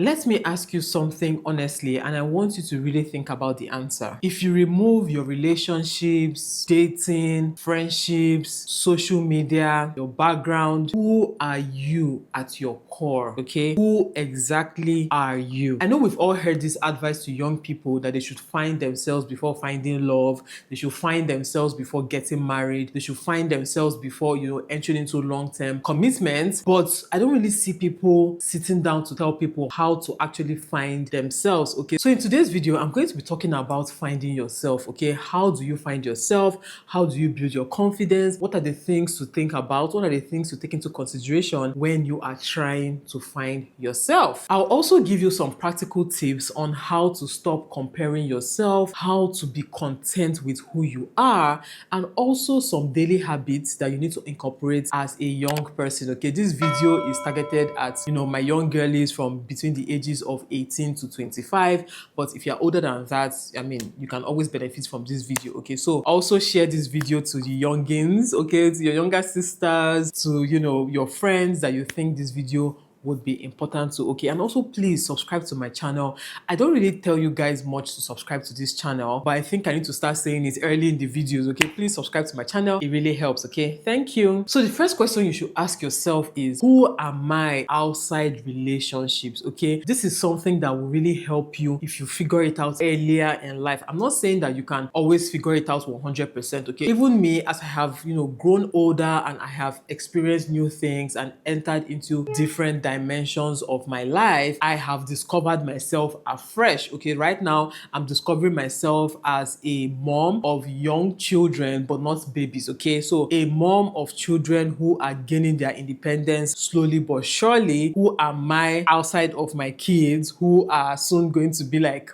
Let me ask you something honestly, and I want you to really think about the answer. If you remove your relationships, dating, friendships, social media, your background, who are you at your core? Okay, who exactly are you? I know we've all heard this advice to young people that they should find themselves before finding love, they should find themselves before getting married, they should find themselves before, entering into long-term commitments. But I don't really see people sitting down to tell people how to actually find themselves. Okay, so in today's video, I'm going to be talking about finding yourself. Okay, how do you find yourself? How do you build your confidence? What are the things to think about? What are the things to take into consideration when you are trying to find yourself? I'll also give you some practical tips on how to stop comparing yourself, how to be content with who you are, and also some daily habits that you need to incorporate as a young person. Okay, this video is targeted at my young girlies from between the ages of 18 to 25, but if you're older than that, I mean, you can always benefit from this video. Okay, so also share this video to the youngins, okay, to your younger sisters, to your friends that you think this video would be important to. Okay, and also please subscribe to my channel. I don't really tell you guys much to subscribe to this channel, but I think I need to start saying it early in the videos. Okay, please subscribe to my channel, it really helps. Okay, thank you. So the first question you should ask yourself is, who am I outside relationships? Okay, this is something that will really help you if you figure it out earlier in life. I'm not saying that you can always figure it out 100%. Okay, even me, as I have grown older and I have experienced new things and entered into different dimensions of my life, I have discovered myself afresh. Okay, right now I'm discovering myself as a mom of young children, but not babies. Okay, so a mom of children who are gaining their independence slowly but surely. Who am I outside of my kids who are soon going to be like,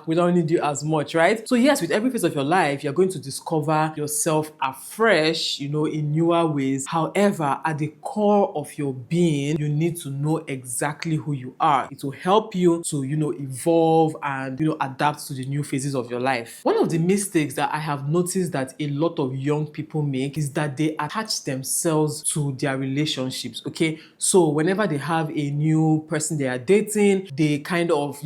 we don't need you as much, right? So yes, with every phase of your life, you're going to discover yourself afresh, in newer ways. However, at the core of your being, you need to know exactly who you are. It will help you to evolve and adapt to the new phases of your life. One of the mistakes that I have noticed that a lot of young people make is that they attach themselves to their relationships. Okay, so whenever they have a new person they are dating, they kind of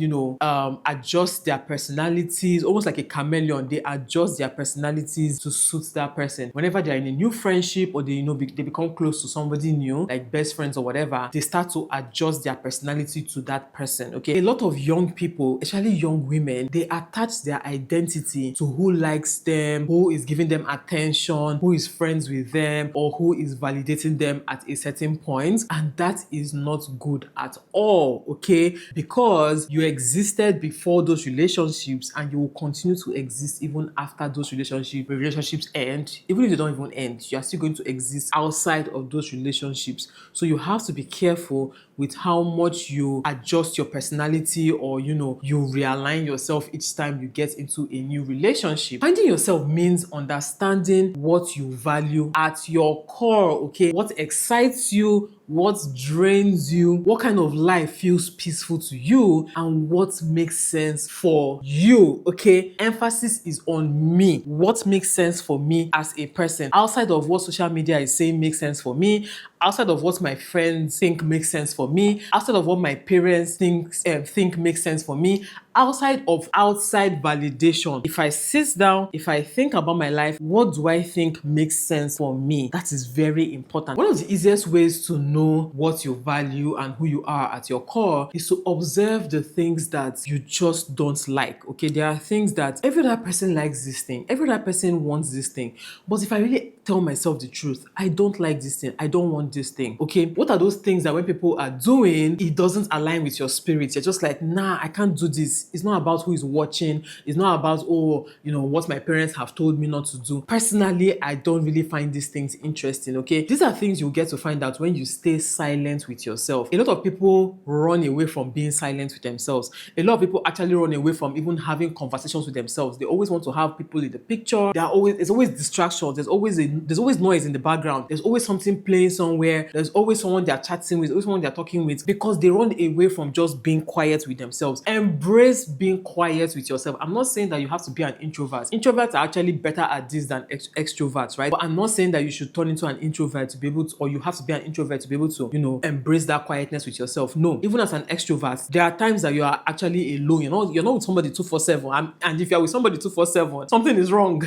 adjust their personalities, almost like a chameleon. They adjust their personalities to suit that person. Whenever they're in a new friendship, or they they become close to somebody new, like best friends or whatever, they start to adjust their personality to that person. Okay, a lot of young people, especially young women, they attach their identity to who likes them, who is giving them attention, who is friends with them, or who is validating them at a certain point. And that is not good at all. Okay, because you existed before those relationships and you will continue to exist even after those relationships end. Even if they don't even end, you are still going to exist outside of those relationships. So you have to be careful with how much you adjust your personality, or you realign yourself each time you get into a new relationship. Finding yourself means understanding what you value at your core. Okay, what excites you, what drains you, what kind of life feels peaceful to you, and what makes sense for you. Okay, emphasis is on me. What makes sense for me as a person, outside of what social media is saying makes sense for me, outside of what my friends think makes sense for me, outside of what my parents think makes sense for me, outside of outside validation. If I sit down, if I think about my life, what do I think makes sense for me? That is very important. One of the easiest ways to know what you value and who you are at your core is to observe the things that you just don't like. Okay, there are things that every other person likes this thing, every other person wants this thing, but if I really tell myself the truth, I don't like this thing, I don't want this thing. Okay, what are those things that when people are doing, it doesn't align with your spirit? You're just like, nah, I can't do this. It's not about who is watching. It's not about, what my parents have told me not to do. Personally, I don't really find these things interesting. Okay, these are things you'll get to find out when you stay silent with yourself. A lot of people run away from being silent with themselves. A lot of people actually run away from even having conversations with themselves. They always want to have people in the picture. There's always distractions. There's always a there's always noise in the background. There's always something playing somewhere. There's always someone they're chatting with, always someone they're talking with, because they run away from just being quiet with themselves. Embrace being quiet with yourself. I'm not saying that you have to be an introvert. Introverts are actually better at this than extroverts, right? But I'm not saying that you should turn into an introvert to be able to, or you have to be an introvert to be able to, embrace that quietness with yourself. No, even as an extrovert, there are times that you are actually alone. You're not with somebody 247, and if you're with somebody 247, something is wrong.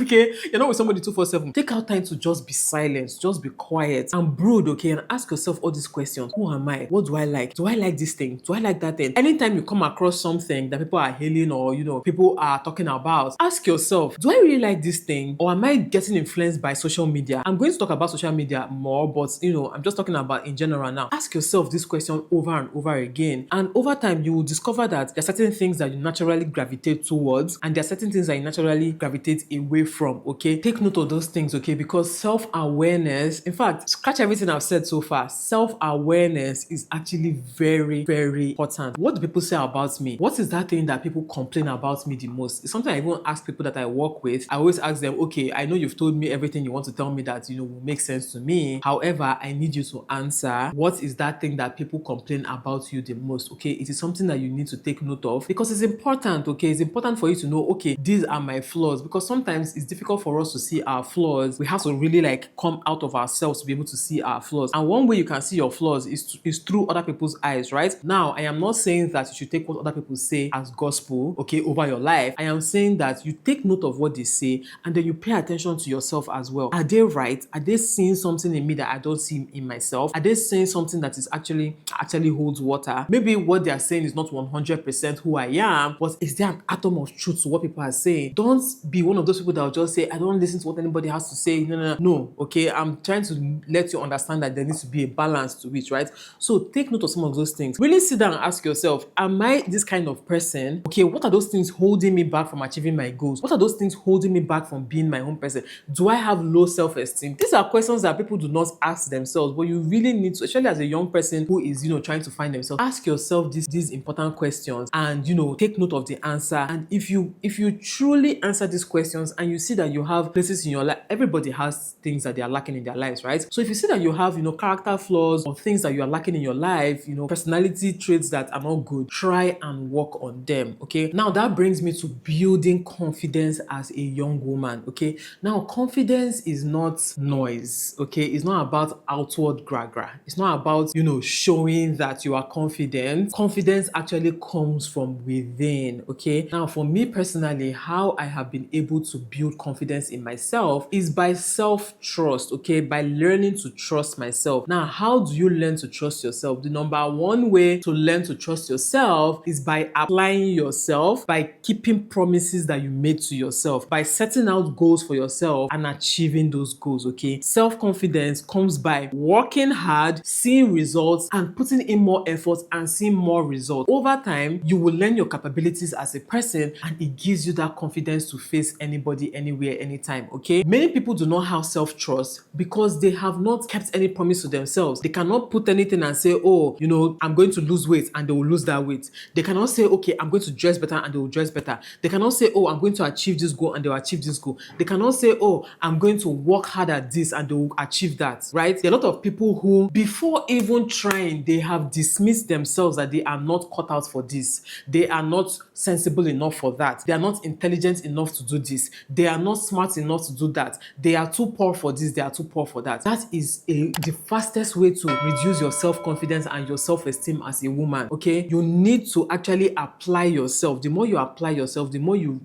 Okay, you're not with somebody 247. Take out time to just be silent, just be quiet and brood, okay, and ask yourself all these questions. Who am I? What do I like? Do I like this thing? Do I like that thing? Anytime you come across something that people are hailing or people are talking about, ask yourself, do I really like this thing, or am I getting influenced by social media? I'm going to talk about social media more, but I'm just talking about in general now. Ask yourself this question over and over again, and over time you will discover that there are certain things that you naturally gravitate towards, and there are certain things that you naturally gravitate away from. Okay, take note of those things, okay, because self-awareness, in fact, scratch everything I've said so far, self-awareness is actually very, very important. What do people say about me? What is that thing that people complain about me the most? It's something I even ask people that I work with. I always ask them, okay, I know you've told me everything you want to tell me that will make sense to me. However, I need you to answer, what is that thing that people complain about you the most? Okay, it is something that you need to take note of, because it's important. Okay, it's important for you to know, okay, these are my flaws, because sometimes it's difficult for us to see our flaws. We have to really come out of ourselves to be able to see our flaws, and one way you can see your flaws is through other people's eyes, right? Now, I am not saying that you should take what other people say as gospel, okay, over your life. I am saying that you take note of what they say, and then you pay attention to yourself as well. Are they right? Are they seeing something in me that I don't see in myself? Are they saying something that is actually holds water? Maybe what they are saying is not 100% who I am, but is there an atom of truth to what people are saying? Don't be one of those people that will just say, I don't listen to what anybody has to say. No, okay, I'm trying to let you understand that there needs to be a balance to it, right? So take note of some of those things. Really sit down and ask yourself, am I this kind of person? Okay, what are those things holding me back from achieving my goals? What are those things holding me back from being my own person? Do I have low self-esteem? These are questions that people do not ask themselves, but you really need to, especially as a young person who is trying to find themselves, ask yourself these important questions, and take note of the answer. And if you truly answer these questions and you see that you have places in your life, everybody has things that they are lacking in their lives, right? So if you see that you have character flaws or things that you are lacking in your life, personality traits that are not good, try and work on them. Okay, now that brings me to building confidence as a young woman. Okay, now confidence is not noise. Okay, it's not about outward gra. It's not about showing that you are confident. Confidence actually comes from within. Okay, now for me personally, how I have been able to build confidence in myself is by self-trust. Okay, by learning to trust myself. Now, how do you learn to trust yourself? The number one way to learn to trust yourself is by applying yourself, by keeping promises that you made to yourself, by setting out goals for yourself and achieving those goals. Okay, self-confidence comes by working hard, seeing results, and putting in more effort and seeing more results. Over time, you will learn your capabilities as a person, and it gives you that confidence to face anybody, anywhere, anytime. Okay, many people do not have self-trust because they have not kept any promise to themselves. They cannot put anything and say, oh, I'm going to lose weight, and they will lose that weight. They cannot say, okay, I'm going to dress better, and they will dress better. They cannot say, oh, I'm going to achieve this goal, and they will achieve this goal. They cannot say, oh, I'm going to work hard at this, and they will achieve that, right? There are a lot of people who, before even trying, they have dismissed themselves that they are not cut out for this. They are not sensible enough for that. They are not intelligent enough to do this. They are not smart enough to do that. They are too poor for this. They are too poor for that. That is the fastest way to reduce your self-confidence and your self-esteem as a woman. Okay, you need to actually apply yourself. The more you apply yourself, the more you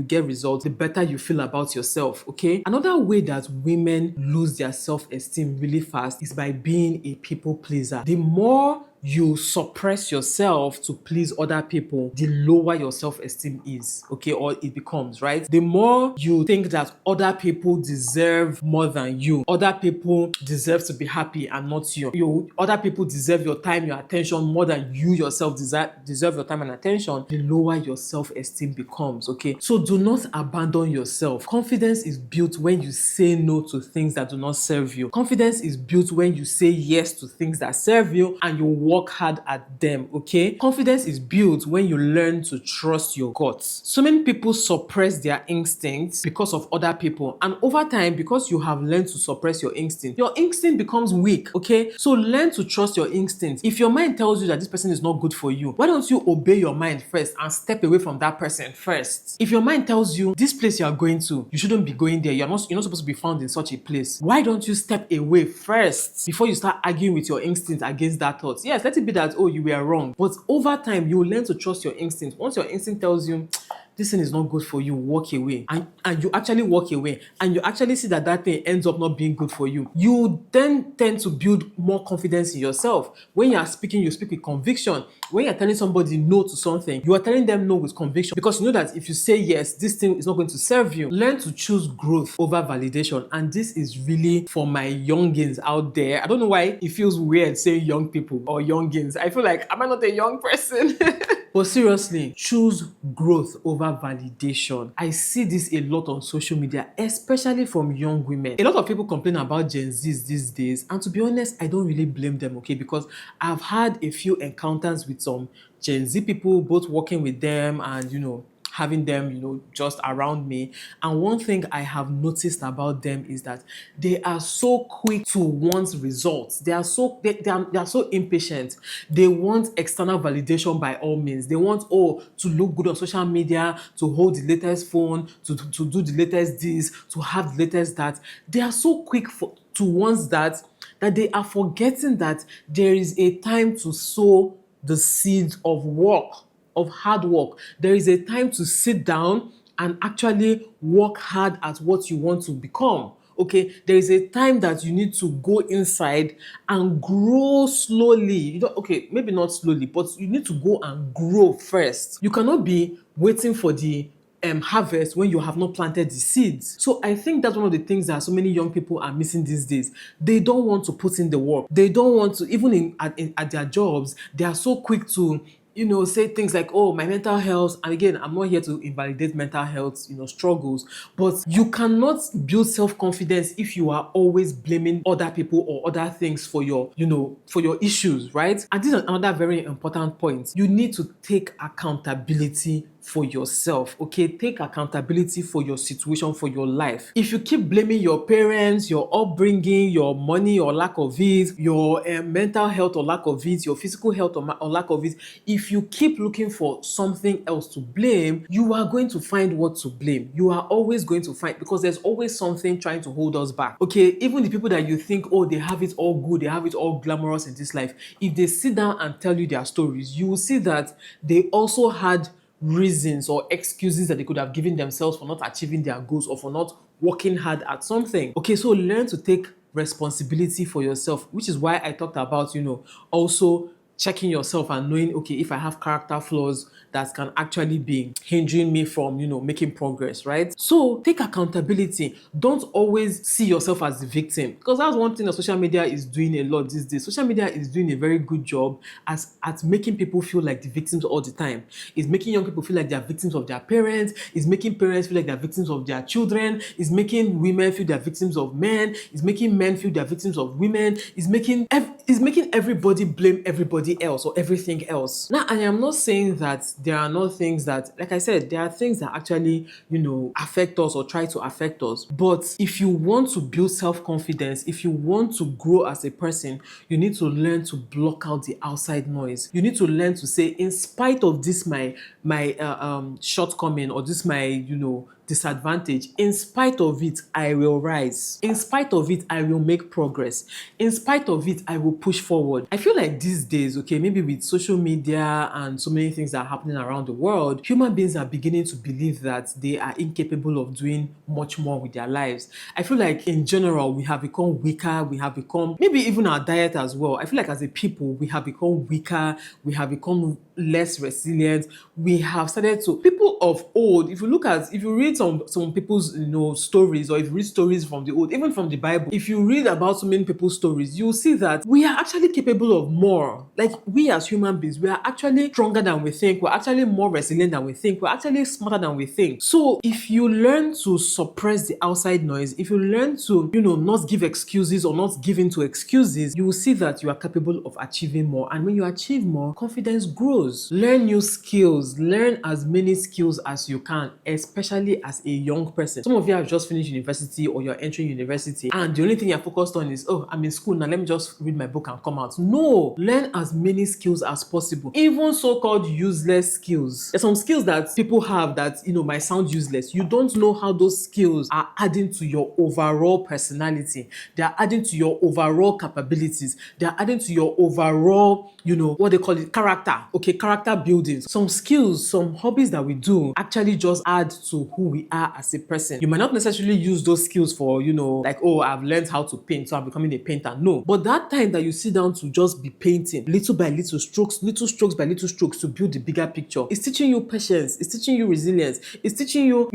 get results, the better you feel about yourself. Okay, another way that women lose their self-esteem really fast is by being a people pleaser. The more you suppress yourself to please other people, the lower your self-esteem is, okay, or it becomes, right? The more you think that other people deserve more than you, other people deserve to be happy and not you, other people deserve your time, your attention more than you yourself deserve your time and attention, the lower your self-esteem becomes. Okay, so do not abandon yourself. Confidence is built when you say no to things that do not serve you. Confidence is built when you say yes to things that serve you, and you work work hard at them, okay? Confidence is built when you learn to trust your guts. So many people suppress their instincts because of other people, and over time, because you have learned to suppress your instinct becomes weak, okay? So learn to trust your instinct. If your mind tells you that this person is not good for you, why don't you obey your mind first and step away from that person first? If your mind tells you this place you are going to, you shouldn't be going there, you're not supposed to be found in such a place, why don't you step away first before you start arguing with your instinct against that thought? Yes, let it be that, oh, you were wrong, but over time you will learn to trust your instinct. Once your instinct tells you this thing is not good for you, walk away, and you actually walk away, and you actually see that that thing ends up not being good for you, you then tend to build more confidence in yourself. When you are speaking, you speak with conviction. When you're telling somebody no to something, you are telling them no with conviction, because you know that if you say yes, this thing is not going to serve you. Learn to choose growth over validation, and this is really for my youngins out there. I don't know why it feels weird saying young people or youngins. I feel like, am I not a young person? But seriously, choose growth over validation. I see this a lot on social media, especially from young women. A lot of people complain about Gen Zs these days, and to be honest, I don't really blame them, okay? Because I've had a few encounters with some Gen Z people, both working with them and, having them, just around me. And one thing I have noticed about them is that they are so quick to want results. They are so impatient. They want external validation by all means. They want, to look good on social media, to hold the latest phone, to do the latest this, to have the latest that. They are so quick to want that they are forgetting that there is a time to sow the seeds of work, of hard work. There is a time to sit down and actually work hard at what you want to become. Okay, there is a time that you need to go inside and grow slowly. Okay, maybe not slowly, but you need to go and grow first. You cannot be waiting for the harvest when you have not planted the seeds. So I think that's one of the things that so many young people are missing these days. They don't want to put in the work. They don't want to, even at their jobs, they are so quick to say things like, oh, my mental health. And again, I'm not here to invalidate mental health, struggles, but you cannot build self-confidence if you are always blaming other people or other things for your issues, right? And this is another very important point. You need to take accountability for yourself, okay? Take accountability for your situation, for your life. If you keep blaming your parents, your upbringing, your money or lack of it, your mental health or lack of it, your physical health or lack of it, if you keep looking for something else to blame, you are going to find what to blame. You are always going to find, because there's always something trying to hold us back, okay? Even the people that you think, oh, they have it all good, they have it all glamorous in this life, if they sit down and tell you their stories, you will see that they also had reasons or excuses that they could have given themselves for not achieving their goals or for not working hard at something. Okay, so learn to take responsibility for yourself, which is why I talked about, also checking yourself and knowing, okay, if I have character flaws that can actually be hindering me from, making progress, right? So take accountability. Don't always see yourself as the victim, because that's one thing that social media is doing a lot these days. Social media is doing a very good job at making people feel like the victims all the time. It's making young people feel like they're victims of their parents. It's making parents feel like they're victims of their children. It's making women feel they're victims of men. It's making men feel they're victims of women. It's making everybody blame everybody else or everything else. Now, I am not saying that there are not things that, like I said, there are things that actually, affect us or try to affect us. But if you want to build self-confidence, if you want to grow as a person, you need to learn to block out the outside noise. You need to learn to say, in spite of this, my shortcoming, or this, my, disadvantage, in spite of it, I will rise. In spite of it, I will make progress. In spite of it, I will push forward. I feel like these days, okay, maybe with social media and so many things that are happening around the world, human beings are beginning to believe that they are incapable of doing much more with their lives. I feel like in general, we have become weaker. We have become, maybe even our diet as well. I feel like as a people, we have become weaker. We have become less resilient. We have started to, people of old, if you read some people's, stories, or if you read stories from the old, even from the Bible, if you read about so many people's stories, you'll see that we are actually capable of more. Like, we as human beings, we are actually stronger than we think. We're actually more resilient than we think. We're actually smarter than we think. So if you learn to suppress the outside noise, if you learn to, not give excuses or not give in to excuses, you will see that you are capable of achieving more. And when you achieve more, confidence grows. Learn new skills. Learn as many skills as you can, especially as a young person. Some of you have just finished university, or you're entering university, and the only thing you're focused on is, oh, I'm in school now, let me just read my book and come out. No, learn as many skills as possible, even so-called useless skills. There's some skills that people have that, might sound useless. You don't know how those skills are adding to your overall personality. They are adding to your overall capabilities. They are adding to your overall, what they call it, character. Okay, character building. Some skills, some hobbies that we do actually just add to who we are as a person. You might not necessarily use those skills for, like, oh, I've learned how to paint, so I'm becoming a painter. No. But that time that you sit down to just be painting, little by little strokes by little strokes, to build the bigger picture, it's teaching you patience, it's teaching you resilience, it's teaching you,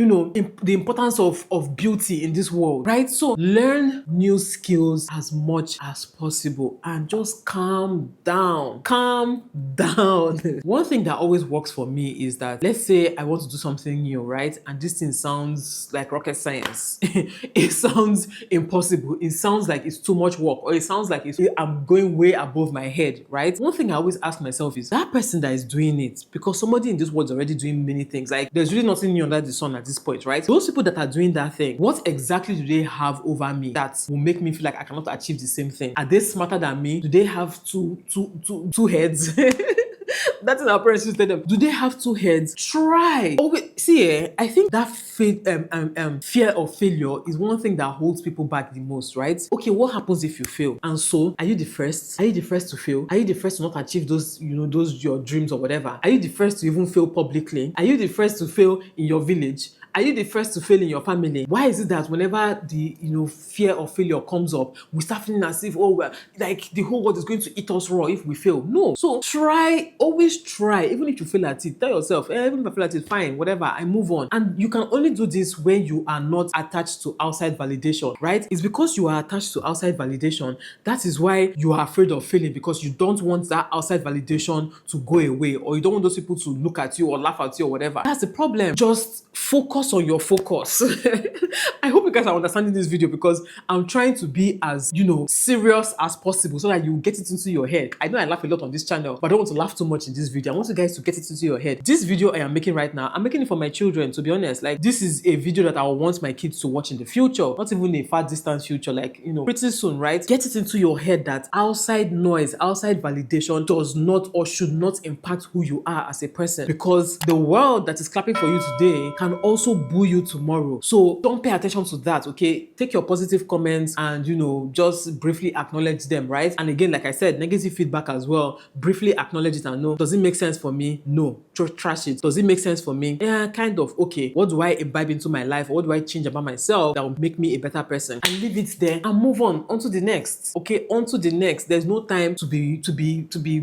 the importance of beauty in this world, right? So learn new skills as much as possible and just calm down. Calm down. One thing that always works for me is that, let's say I want to do something new, right? And this thing sounds like rocket science. It sounds impossible. It sounds like it's too much work, or it sounds like I'm going way above my head, right? One thing I always ask myself is, that person that is doing it, because somebody in this world is already doing many things. Like, there's really nothing new under the sun at this point, right? Those people that are doing that thing, what exactly do they have over me that will make me feel like I cannot achieve the same thing? Are they smarter than me? Do they have two heads? That's what our parents used to tell them. Do they have two heads? Try. Always see. I think that fear of failure is one thing that holds people back the most, right? Okay, what happens if you fail? And so, are you the first? Are you the first to fail? Are you the first to not achieve those, those your dreams or whatever? Are you the first to even fail publicly? Are you the first to fail in your village? Are you the first to fail in your family? Why is it that whenever the fear of failure comes up, we start feeling as if, oh, well, like the whole world is going to eat us raw if we fail? No. So try, always try. Even if you fail at it, tell yourself, even if I fail at it, fine, whatever, I move on. And you can only do this when you are not attached to outside validation, right? It's because you are attached to outside validation, that is why you are afraid of failing, because you don't want that outside validation to go away, or you don't want those people to look at you or laugh at you or whatever. That's the problem. Just focus on your focus. I hope you guys are understanding this video, because I'm trying to be as, serious as possible so that you get it into your head. I know I laugh a lot on this channel, but I don't want to laugh too much in this video. I want you guys to get it into your head. This video I am making right now, I'm making it for my children, to be honest. Like, this is a video that I want my kids to watch in the future, not even a far distant future, like, pretty soon, right? Get it into your head that outside noise, outside validation does not or should not impact who you are as a person, because the world that is clapping for you today can also boo you tomorrow. So don't pay attention to that, okay? Take your positive comments and, just briefly acknowledge them, right? And again, like I said, negative feedback as well, briefly acknowledge it and know, does it make sense for me? No. Trash it. Does it make sense for me? Yeah, kind of. Okay, what do I imbibe into my life? Or what do I change about myself that will make me a better person? And leave it there and move on to the next. Okay, on to the next. There's no time to be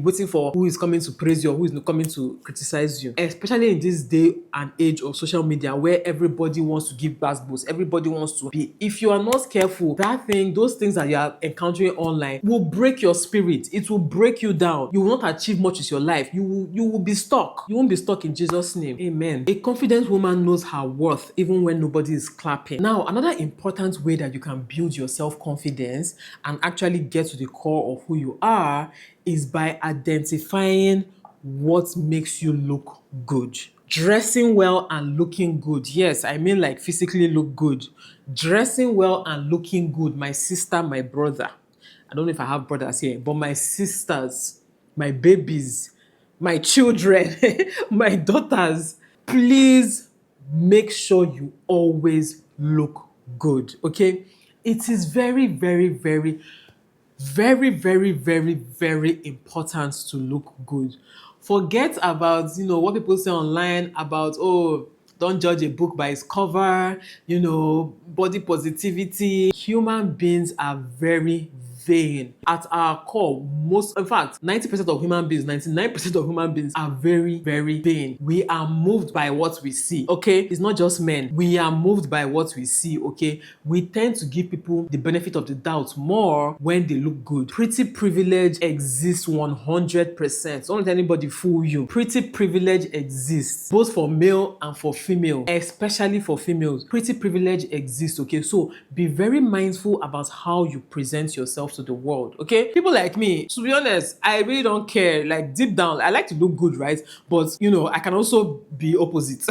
waiting for who is coming to praise you or who is coming to criticize you. Especially in this day and age of social media, where everybody wants to give bad boosts, everybody wants to be. If you are not careful, those things that you are encountering online will break your spirit. It will break you down. You will not achieve much with your life. You will be stuck. You won't be stuck in Jesus' name. Amen. A confident woman knows her worth even when nobody is clapping. Now, another important way that you can build your self-confidence and actually get to the core of who you are is by identifying what makes you look good. Dressing well and looking good. Yes, I mean like physically look good. Dressing well and looking good. My sister, my brother. I don't know if I have brothers here, but my sisters, my babies, my children, my daughters, please make sure you always look good, okay? It is very, very, very, very, very, very, very important to look good. Forget about, what people say online about, oh, don't judge a book by its cover, body positivity. Human beings are very, vain. At our core, in fact, 90% of human beings, 99% of human beings are very, very vain. We are moved by what we see, okay? It's not just men. We are moved by what we see, okay? We tend to give people the benefit of the doubt more when they look good. Pretty privilege exists 100%. Don't let anybody fool you. Pretty privilege exists both for male and for female, especially for females. Pretty privilege exists, okay? So be very mindful about how you present yourself to the world, okay? People like me, to be honest, I really don't care. Like deep down, I like to look good, right? But you know, I can also be opposite.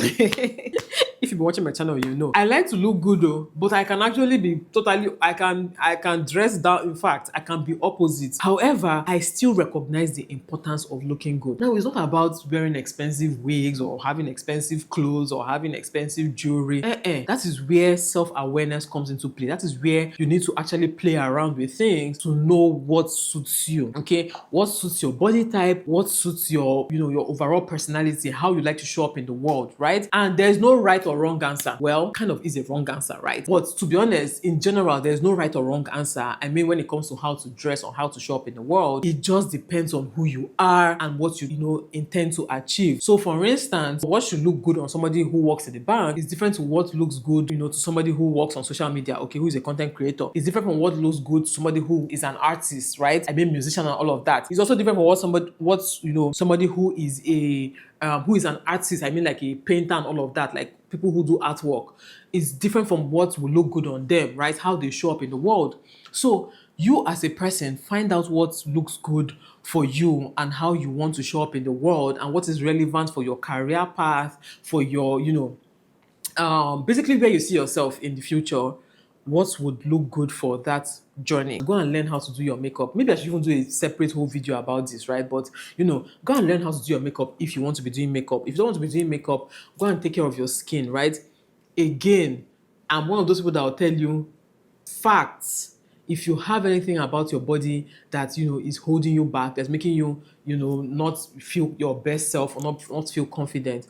If you've been watching my channel, you know I like to look good though, but I can actually be totally, I can dress down. In fact, I can be opposite. However, I still recognize the importance of looking good. Now, it's not about wearing expensive wigs or having expensive clothes or having expensive jewelry. That is where self-awareness comes into play. That is where you need to actually play around with things to know what suits you, okay? What suits your body type, what suits your, you know, your overall personality, how you like to show up in the world, right? And there's no right or wrong answer. Well, kind of is a wrong answer, right? But to be honest, in general, there's no right or wrong answer. I mean, when it comes to how to dress or how to show up in the world, it just depends on who you are and what you know, intend to achieve. So for instance, what should look good on somebody who works in the bank is different to what looks good, you know, to somebody who works on social media, okay, who is a content creator. It's different from what looks good to somebody who is an artist, right? I mean, musician and all of that. It's also different from somebody who is an artist. I mean, like a painter and all of that, like people who do artwork. It's different from what will look good on them, right? How they show up in the world. So you as a person, find out what looks good for you and how you want to show up in the world and what is relevant for your career path, for your, you know, basically where you see yourself in the future. What would look good for that journey? Go and learn how to do your makeup. Maybe I should even do a separate whole video about this, right? But you know, go and learn how to do your makeup if you want to be doing makeup. If you don't want to be doing makeup, go and take care of your skin, right? Again, I'm one of those people that will tell you facts. If you have anything about your body that, you know, is holding you back, that's making you, you know, not feel your best self or not feel confident,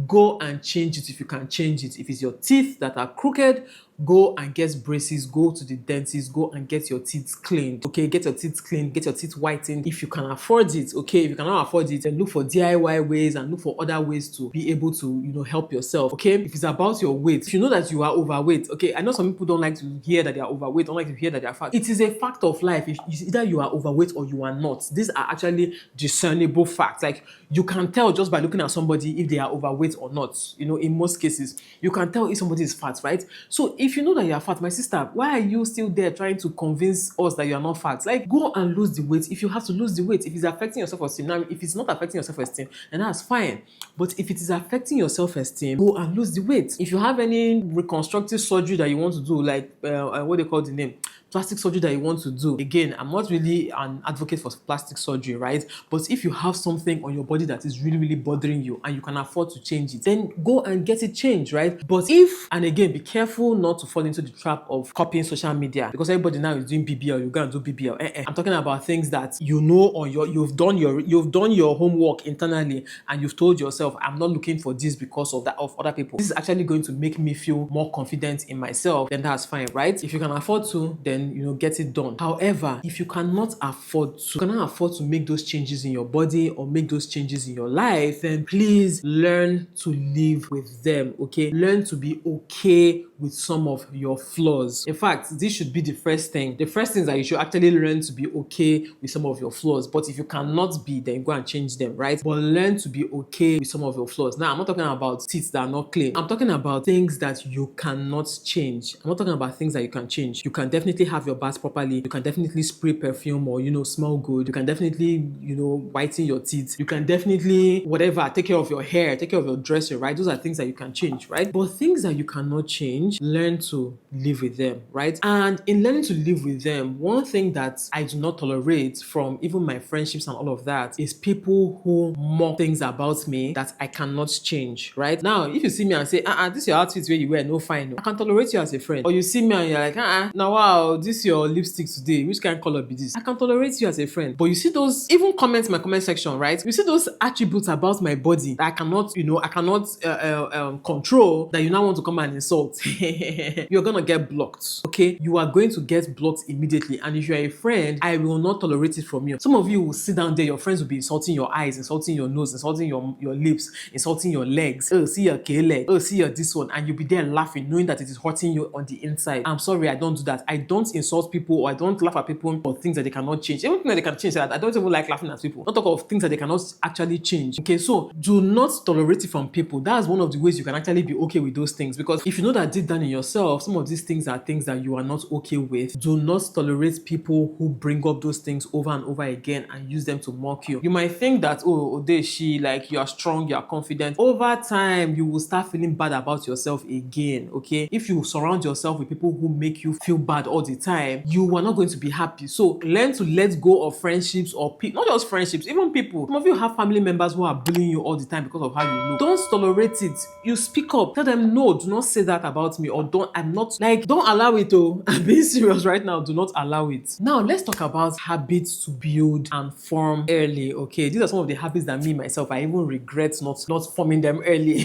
go and change it if you can change it. If it's your teeth that are crooked, go and get braces, go to the dentist, go and get your teeth cleaned, okay? Get your teeth cleaned, get your teeth whitened if you can afford it, okay? If you cannot afford it, then look for DIY ways and look for other ways to be able to, you know, help yourself, okay? If it's about your weight, if you know that you are overweight, okay? I know some people don't like to hear that they are overweight, don't like to hear that they are fat. It is a fact of life. If either you are overweight or you are not. These are actually discernible facts. Like, you can tell just by looking at somebody if they are overweight or not. You know, in most cases, you can tell if somebody is fat, right? So if you know that you are fat, my sister, why are you still there trying to convince us that you are not fat? Like, go and lose the weight if you have to lose the weight. If it's affecting your self-esteem, now if it's not affecting your self-esteem, then that's fine. But if it is affecting your self-esteem, go and lose the weight. If you have any reconstructive surgery that you want to do, like what they call the name, plastic surgery that you want to do, again, I'm not really an advocate for plastic surgery, right? But if you have something on your body that is really, really bothering you and you can afford to change it, then go and get it changed, right? But if, and again, be careful not to fall into the trap of copying social media, because everybody now is doing BBL, you're going to do BBL. I'm talking about things that you know, or you've done your homework internally and you've told yourself, I'm not looking for this because of that, of other people. This is actually going to make me feel more confident in myself, then that's fine, right? If you can afford to, then, you know, get it done. However, if you cannot afford to make those changes in your body or make those changes in your life, then please learn to live with them, okay? Learn to be okay with some of your flaws. In fact, this should be the first thing. The first thing is that you should actually learn to be okay with some of your flaws. But if you cannot be, then go and change them, right? But learn to be okay with some of your flaws. Now, I'm not talking about teeth that are not clean. I'm talking about things that you cannot change. I'm not talking about things that you can change. You can definitely have your bath properly. You can definitely spray perfume or, you know, smell good. You can definitely, you know, whiten your teeth. You can definitely, whatever, take care of your hair, take care of your dressing, right? Those are things that you can change, right? But things that you cannot change, learn to live with them, right? And in learning to live with them, one thing that I do not tolerate from even my friendships and all of that is people who mock things about me that I cannot change, right? Now, if you see me and say, this is your outfit where you wear, no fine, I can tolerate you as a friend. Or you see me and you're like, now wow, this your lipstick today, which kind of color be this? I can tolerate you as a friend. But you see those, even comments in my comment section, right? You see those attributes about my body that I cannot, I cannot control, that you now want to come and insult. You're gonna get blocked, okay? You are going to get blocked immediately. And if you're a friend, I will not tolerate it from you. Some of you will sit down there, your friends will be insulting your eyes, insulting your nose, insulting your lips, insulting your legs. Oh, see your K-leg. Oh, see your this one. And you'll be there laughing, knowing that it is hurting you on the inside. I'm sorry, I don't do that. I don't insult people, or I don't laugh at people for things that they cannot change. Even things that they can change, I don't even like laughing at people. Not talk of things that they cannot actually change. Okay, so do not tolerate it from people. That's one of the ways you can actually be okay with those things. Because if you know that deep down in yourself, some of these things are things that you are not okay with, do not tolerate people who bring up those things over and over again and use them to mock you. You might think that, oh, Odeshi, like you are strong, you are confident. Over time, you will start feeling bad about yourself again, okay? If you surround yourself with people who make you feel bad all the time, you are not going to be happy. So learn to let go of friendships, or not just friendships, even people. Some of you have family members who are bullying you all the time because of how you look. Don't tolerate it. You speak up. Tell them, no, do not say that about me, or don't allow it. Oh, I'm being serious right now. Do not allow it. Now, let's talk about habits to build and form early, okay? These are some of the habits that me, myself, I even regret not forming them early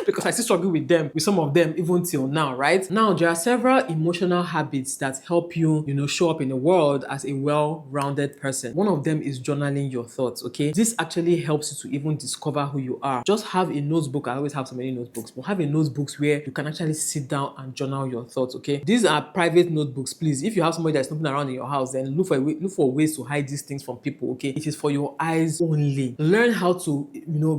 because I still struggle with some of them even till now, right? Now, there are several emotional habits that help you, show up in the world as a well-rounded person. One of them is journaling your thoughts, okay? This actually helps you to even discover who you are. Just have a notebook. I always have so many notebooks, but have a notebook where you can actually sit down and journal your thoughts, okay? These are private notebooks, please. If you have somebody that's snooping around in your house, then look for ways to hide these things from people, okay? It is for your eyes only. Learn how to,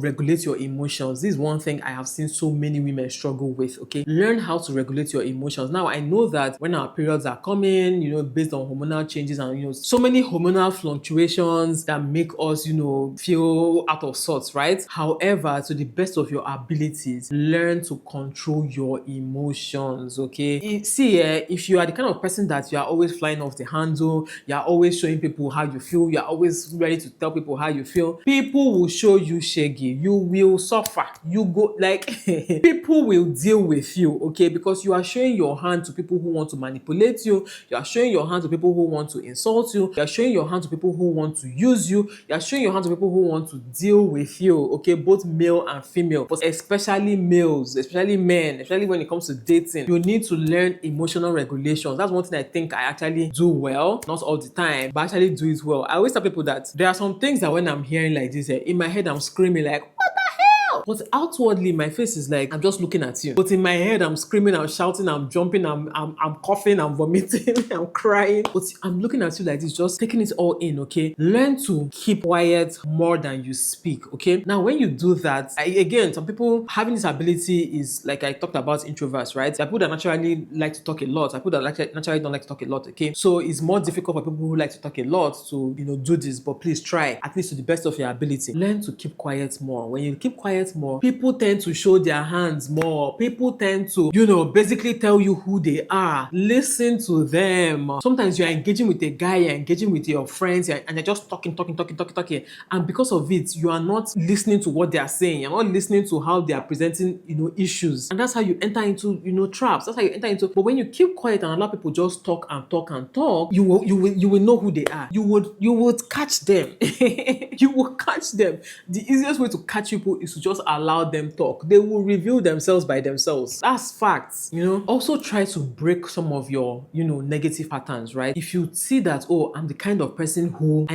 regulate your emotions. This is one thing I have seen so many women struggle with, okay? Learn how to regulate your emotions. Now, I know that when our periods are coming, based on hormonal changes and, so many hormonal fluctuations that make us, feel out of sorts, right? However, to the best of your abilities, learn to control your emotions, okay? If you are the kind of person that you are always flying off the handle, you are always showing people how you feel, you are always ready to tell people how you feel, people will show you shaggy. You will suffer. You go people will deal with you, okay? Because you are showing your hand to people who want to manipulate you. You are showing your hand to people who want to insult you. You are showing your hand to people who want to use you. You are showing your hand to people who want to deal with you, okay? Both male and female, but especially males, especially men, especially when it comes to dating. You need to learn emotional regulations. That's one thing I think I actually do well, not all the time, but actually do it well. I always tell people that there are some things that when I'm hearing like this, in my head I'm screaming like, what the hell? But outwardly, my face is like, I'm just looking at you. But in my head, I'm screaming, I'm shouting, I'm jumping, I'm coughing, I'm vomiting, I'm crying. But I'm looking at you like this, just taking it all in, okay? Learn to keep quiet more than you speak, okay? Now, when you do that, again, some people having this ability is, like I talked about introverts, right? There are people that naturally like to talk a lot. There are people that naturally don't like to talk a lot, okay? So it's more difficult for people who like to talk a lot to, do this, but please try, at least to the best of your ability. Learn to keep quiet more. When you keep quiet more, people tend to show their hands more. People tend to, basically tell you who they are. Listen to them. Sometimes you're engaging with a guy, you're engaging with your friends, and they're just talking. And because of it, you are not listening to what they are saying. You're not listening to how they are presenting, issues. And that's how you enter into, traps. That's how you enter into. But when you keep quiet and allow people just talk, you will know who they are. You would catch them. You will catch them. The easiest way to catch people is to just allow them talk. They will reveal themselves by themselves. That's facts. Also try to break some of your, negative patterns, right? If you see that, oh, I am the kind of person who,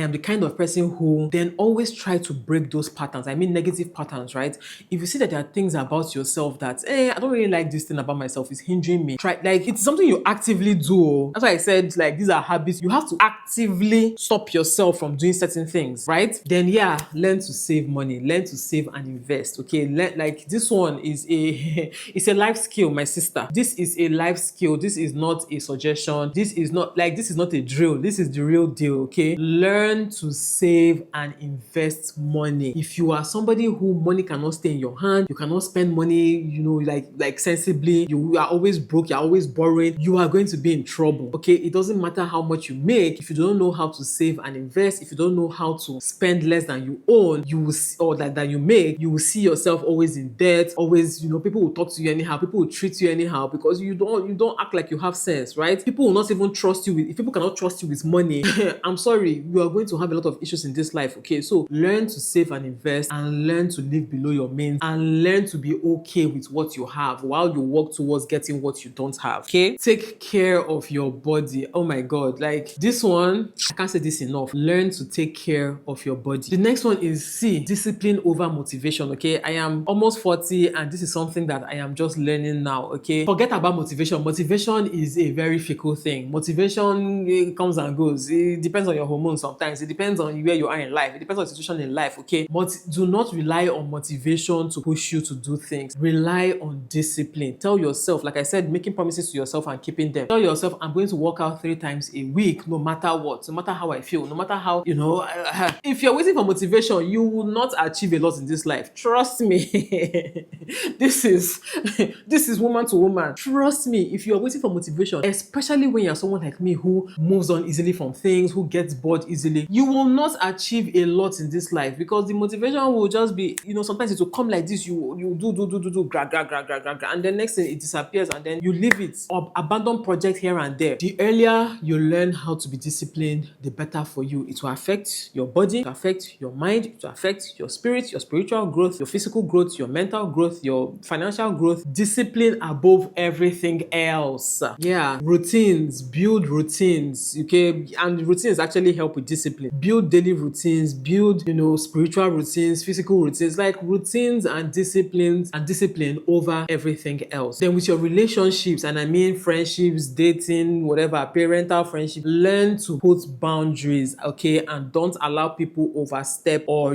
then always try to break those patterns. I mean, negative patterns, right? If you see that there are things about yourself that, I don't really like this thing about myself, it's hindering me. Try, it's something you actively do. That's why I said, these are habits. You have to actively stop yourself from doing certain things, right? Then, learn to save money, learn to save and invest, okay? This one is it's a life skill, my sister. This is a life skill. This is not a suggestion. This is not a drill. This is the real deal, okay? Learn to save and invest money. If you are somebody who money cannot stay in your hand, you cannot spend money, sensibly, you are always broke, you're always borrowing, you are going to be in trouble, okay? It doesn't matter how much you make. If you don't know how to save and invest, if you don't know how to spend less than you own, you will see, or that you make, you will see yourself always in debt, always, people will talk to you anyhow, people will treat you anyhow because you don't act like you have sense, right? People will not even trust you if people cannot trust you with money. I'm sorry, you are going to have a lot of issues in this life, okay? So learn to save and invest, and learn to live below your means, and learn to be okay with what you have while you work towards getting what you don't have. Okay, take care of your body. Oh my god, like this one, I can't say this enough. Learn to take care of your body. The next one is C, discipline over motivation. Okay, I am almost 40 and this is something that I am just learning now. Okay, forget about motivation. Motivation is a very fickle thing. Motivation comes and goes. It depends on your hormones sometimes. It depends on where you are in life. It depends on the situation in life. Okay, but do not rely on motivation to push you to do things. Rely on discipline. Tell yourself, like I said, making promises to yourself and keeping them. Tell yourself, I'm going to work out 3 times a week, no matter what, no matter how I feel, no matter how, if you're waiting for motivation, you will not achieve a lot in this life. Trust me. This is woman to woman. Trust me, if you're waiting for motivation, especially when you're someone like me who moves on easily from things, who gets bored easily, you will not achieve a lot in this life because the motivation will just be, sometimes it will come like this, you do, gra, and then next thing it disappears and then you leave it or abandon project here and there. The earlier you learn how to be disciplined, the better for you. It will affect your body, it will affect your mind, it will affect your spirit, your spiritual growth, your physical growth, your mental growth, your financial growth. Discipline above everything else. Yeah, routines, build routines, okay? And routines actually help with discipline. Build daily routines, build, spiritual routines, physical routines, like routines and discipline over everything else. Then with your relationships, and I mean friendships, dating, whatever, parental friendship, learn to put boundaries, okay? And don't allow people overstep or,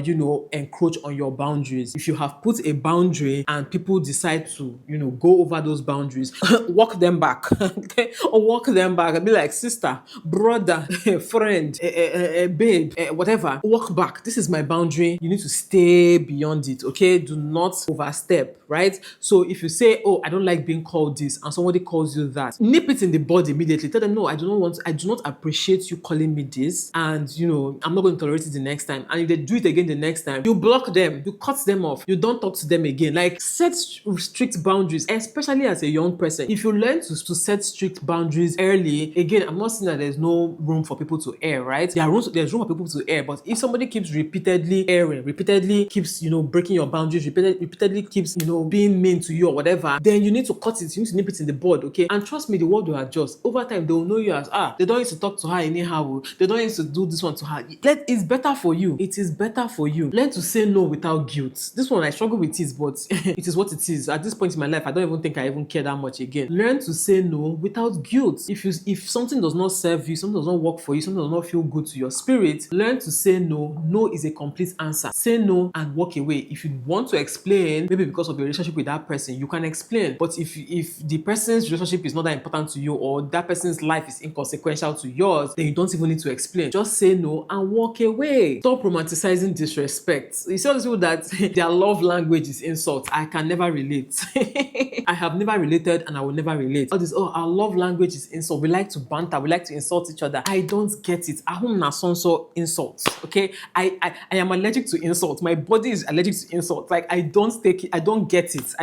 encroach on your boundaries. If you have put a boundary and people decide to, go over those boundaries, walk them back, okay? Or walk them back and be like, sister, brother, friend, babe, whatever, walk back. This is my boundary. You need to stay beyond it, okay? Do not overstep, right? So if you say, oh, I don't like being called this, and somebody calls you that, nip it in the bud immediately. Tell them, no, I do not appreciate you calling me this, and I'm not going to tolerate it the next time. And if they do it again the next time, you block them, you cut them off, you don't talk to them again. Like, set strict boundaries, especially as a young person. If you learn to set strict boundaries early, again, I'm not saying that there's no room for people to err, right? There's room for people to err, but if somebody keeps repeatedly erring, repeatedly keeps, breaking your boundaries, repeatedly keeps, being mean to you or whatever, then you need to cut it. You need to nip it in the bud, okay? And trust me, the world will adjust. Over time, they will know you as, they don't need to talk to her anyhow. They don't need to do this one to her. It's better for you. It is better for you. Learn to say no without guilt. This one, I struggle with it, but it is what it is. At this point in my life, I don't even think I even care that much again. Learn to say no without guilt. If something does not serve you, something does not work for you, something does not feel good to your spirit, learn to say no. No is a complete answer. Say no and walk away. If you want to explain, maybe because of your relationship with that person, you can explain. But if the person's relationship is not that important to you, or that person's life is inconsequential to yours, then you don't even need to explain. Just say no and walk away. Stop romanticizing disrespect. You see all these people that their love language is insult. I can never relate. I have never related and I will never relate. All this, our love language is insult. We like to banter, we like to insult each other. I don't get it. Ahum na sonso insults. Okay? I am allergic to insult. My body is allergic to insult. Like, I don't take it, I don't get it.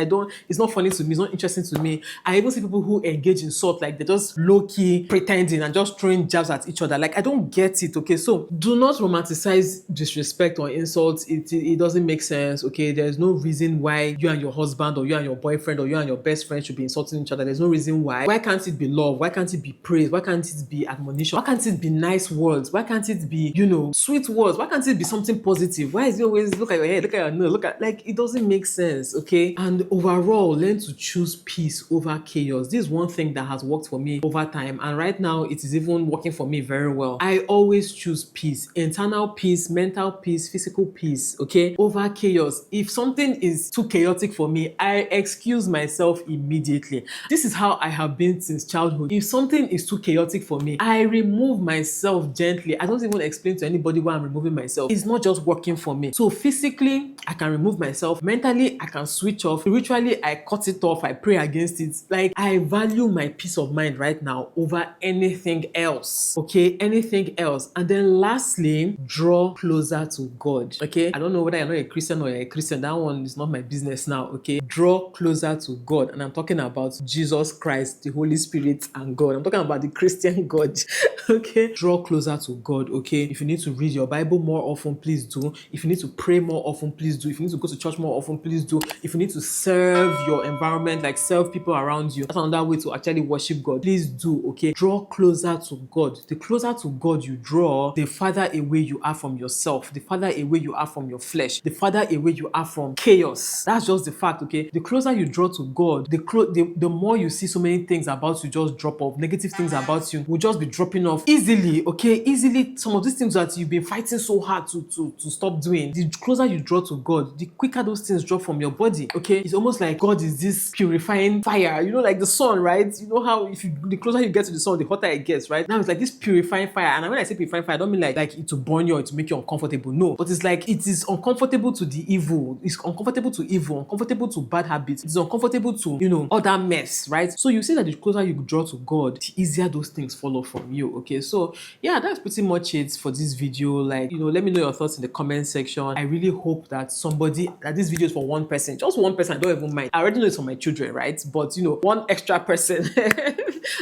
It's not funny to me, it's not interesting to me. I even see people who engage in insult, like they're just low-key pretending and just throwing jabs at each other. Like, I don't get it, okay? So do not romanticize disrespect or insults. It doesn't make sense, okay? There's no reason why you and your husband or you and your boyfriend or you and your best friend should be insulting each other. There's no reason why. Why can't it be love? Why can't it be praise? Why can't it be admonition? Why can't it be nice words? Why can't it be, sweet words? Why can't it be something positive? Why is it always look at your head, look at your nose, like, it doesn't make sense, okay? And overall, learn to choose peace over chaos. This is one thing that has worked for me over time, and right now it is even working for me very well. I always choose peace, internal peace, mental peace, physical peace, okay, over chaos. If something is too chaotic for me, I excuse myself immediately. This is how I have been since childhood. If something is too chaotic for me, I remove myself gently. I don't even explain to anybody why I'm removing myself. It's not just working for me. So physically, I can remove myself. Mentally, I can switch off. Spiritually, I cut it off. I pray against it. Like, I value my peace of mind right now over anything else, okay? Anything else. And then lastly, draw closer to God, okay? I don't know whether you're not a Christian or you're a Christian Christian, that one is not my business now, okay? Draw closer to God. And I'm talking about Jesus Christ, the Holy Spirit, and God. I'm talking about the Christian God, okay? Draw closer to God, okay? If you need to read your Bible more often, please do. If you need to pray more often, please do. If you need to go to church more often, please do. If you need to serve your environment, like serve people around you, that's another way to actually worship God, please do, okay? Draw closer to God. The closer to God you draw, the farther away you are from yourself, the farther away you are from your flesh, the farther away you are from chaos. That's just the fact, okay? The closer you draw to God, the more you see so many things about you just drop off. Negative things about you will just be dropping off easily, okay? Easily. Some of these things that you've been fighting so hard to stop doing, the closer you draw to God, the quicker those things drop from your body, okay? It's almost like God is this purifying fire, you know, like the sun, right? You know how the closer you get to the sun, the hotter it gets, right? Now it's like this purifying fire. And when I say purifying fire, I don't mean like it to burn you or to make you uncomfortable. No, but it's like it is uncomfortable to the evil. It's uncomfortable to evil, uncomfortable to bad habits. It's uncomfortable to, you know, other mess, right? So you see that the closer you draw to God, the easier those things follow from you, okay? So yeah, that's pretty much it for this video. Like, you know, let me know your thoughts in the comment section. I really hope that this video is for one person, just one person. I don't even mind. I already know it's for my children, right? But you know, one extra person,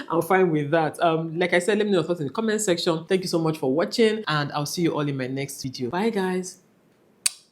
I'm fine with that. Like I said, let me know your thoughts in the comment section. Thank you so much for watching, and I'll see you all in my next video. Bye guys.